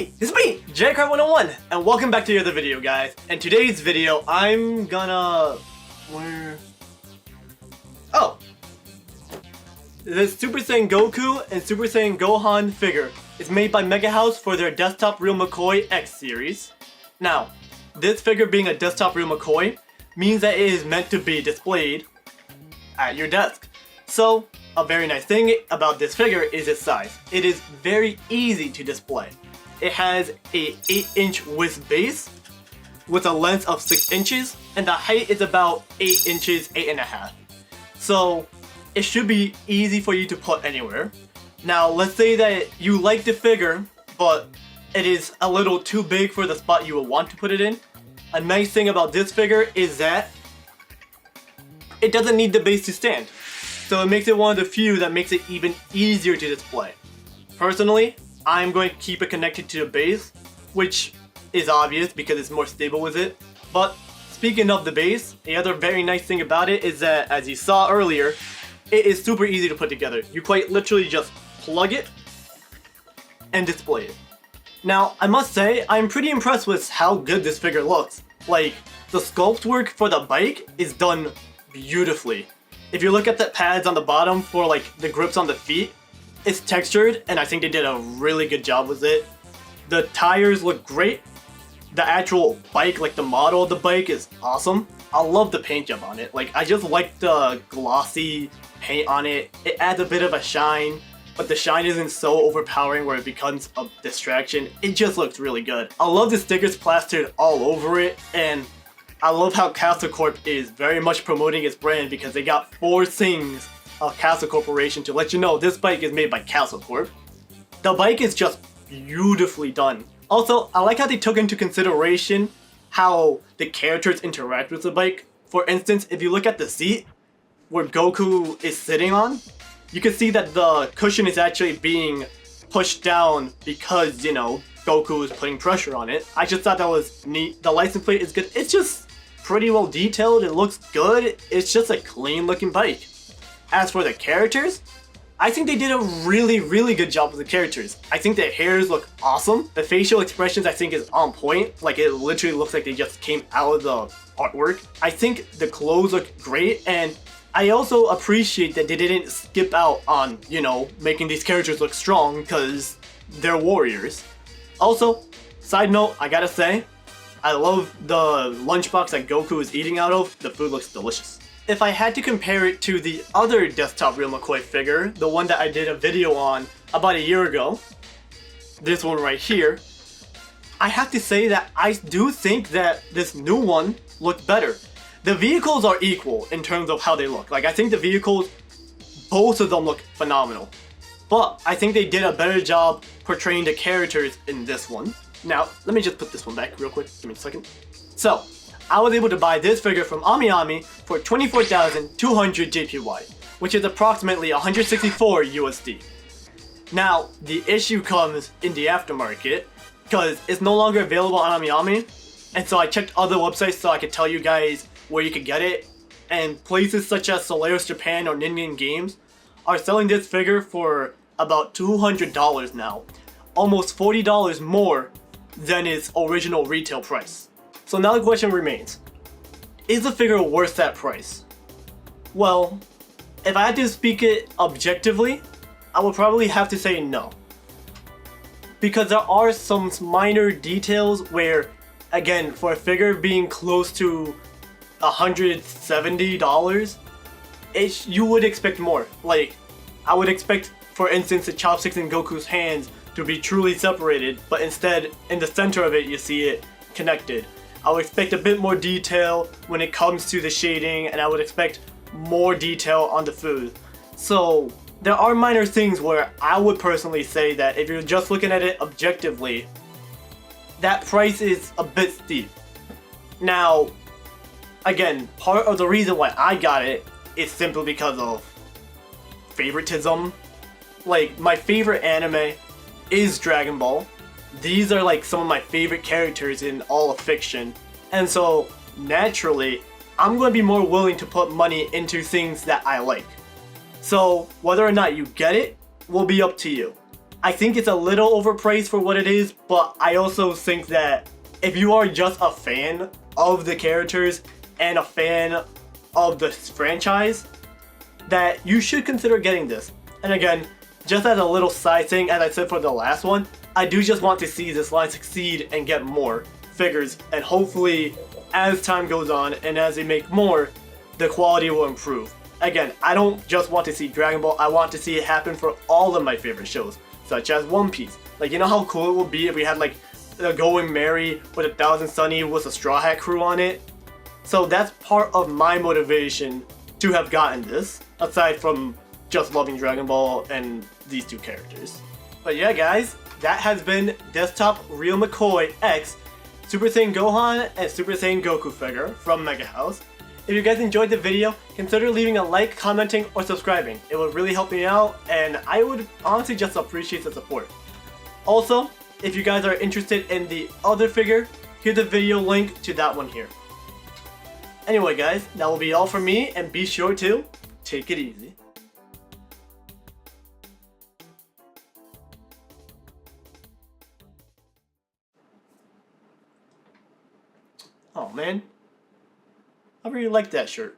Hey, it's me, JCard101, and welcome back to the other video, guys. In today's video, I'm gonna... This Super Saiyan Goku and Super Saiyan Gohan figure is made by MegaHouse for their Desktop Real McCoy X series. Now, this figure being a Desktop Real McCoy means that it is meant to be displayed at your desk. So, a very nice thing about this figure is its size. It is very easy to display. It has a 8-inch width base with a length of 6 inches, and the height is about 8 inches, 8.5. So it should be easy for you to put anywhere. Now let's say that you like the figure, but it is a little too big for the spot you would want to put it in. A nice thing about this figure is that it doesn't need the base to stand. So it makes it one of the few that makes it even easier to display. Personally, I'm going to keep it connected to the base, which is obvious because it's more stable with it. But speaking of the base, the other very nice thing about it is that, as you saw earlier, it is super easy to put together. You quite literally just plug it and display it. Now, I must say, I'm pretty impressed with how good this figure looks. Like, the sculpt work for the bike is done beautifully. If you look at the pads on the bottom for like the grips on the feet, it's textured, and I think they did a really good job with it. The tires look great. The actual bike, like the model of the bike, is awesome. I love the paint job on it. Like, I just like the glossy paint on it. It adds a bit of a shine, but the shine isn't so overpowering where it becomes a distraction. It just looks really good. I love the stickers plastered all over it, and I love how Castle Corp is very much promoting its brand because they got 4 things of Castle Corporation to let you know this bike is made by Castle Corp. The bike is just beautifully done. Also, I like how they took into consideration how the characters interact with the bike. For instance, if you look at the seat where Goku is sitting on, you can see that the cushion is actually being pushed down because, you know, Goku is putting pressure on it. I just thought that was neat. The license plate is good. It's just pretty well detailed. It looks good. It's just a clean looking bike. As for the characters, I think they did a really good job with the characters. I think their hairs look awesome. The facial expressions I think is on point. Like, it literally looks like they just came out of the artwork. I think the clothes look great, and I also appreciate that they didn't skip out on, you know, making these characters look strong because they're warriors. Also, side note, I gotta say, I love the lunchbox that Goku is eating out of. The food looks delicious. If I had to compare it to the other Desktop Real McCoy figure, the one that I did a video on about a year ago, this one right here, I have to say that I do think that this new one looked better. The vehicles are equal in terms of how they look. Like, I think the vehicles, both of them look phenomenal. But I think they did a better job portraying the characters in this one. Now, let me just put this one back real quick. Give me a second. So, I was able to buy this figure from AmiAmi for 24,200 JPY, which is approximately 164 USD. Now, the issue comes in the aftermarket, because it's no longer available on AmiAmi, and so I checked other websites so I could tell you guys where you could get it, and places such as Solaris Japan or Ningen Games are selling this figure for about $200 now, almost $40 more than its original retail price. So now the question remains, is the figure worth that price? Well, if I had to speak it objectively, I would probably have to say no. Because there are some minor details where, again, for a figure being close to $170, you would expect more. Like, I would expect, for instance, the chopsticks in Goku's hands to be truly separated, but instead, in the center of it, you see it connected. I would expect a bit more detail when it comes to the shading, and I would expect more detail on the food. So there are minor things where I would personally say that if you're just looking at it objectively, that price is a bit steep. Now, again, part of the reason why I got it is simply because of favoritism. Like, my favorite anime is Dragon Ball. These are like some of my favorite characters in all of fiction, and so naturally I'm going to be more willing to put money into things that I like. So whether or not you get it will be up to you. I think it's a little overpraised for what it is, but I also think that if you are just a fan of the characters and a fan of the franchise, that you should consider getting this. And again, just as a little side thing, as I said for the last one, I do just want to see this line succeed and get more figures, and hopefully as time goes on and as they make more, the quality will improve. Again, I don't just want to see Dragon Ball, I want to see it happen for all of my favorite shows, such as One Piece. Like, you know how cool it would be if we had like the Going Merry with 1,000 Sunny with a Straw Hat crew on it? So that's part of my motivation to have gotten this, aside from just loving Dragon Ball and these two characters. But yeah guys, that has been Desktop Real McCoy X Super Saiyan Gohan and Super Saiyan Goku figure from MegaHouse. If you guys enjoyed the video, consider leaving a like, commenting, or subscribing. It would really help me out, and I would honestly just appreciate the support. Also, if you guys are interested in the other figure, here's the video link to that one here. Anyway guys, that will be all from me, and be sure to take it easy. Oh man, I really like that shirt.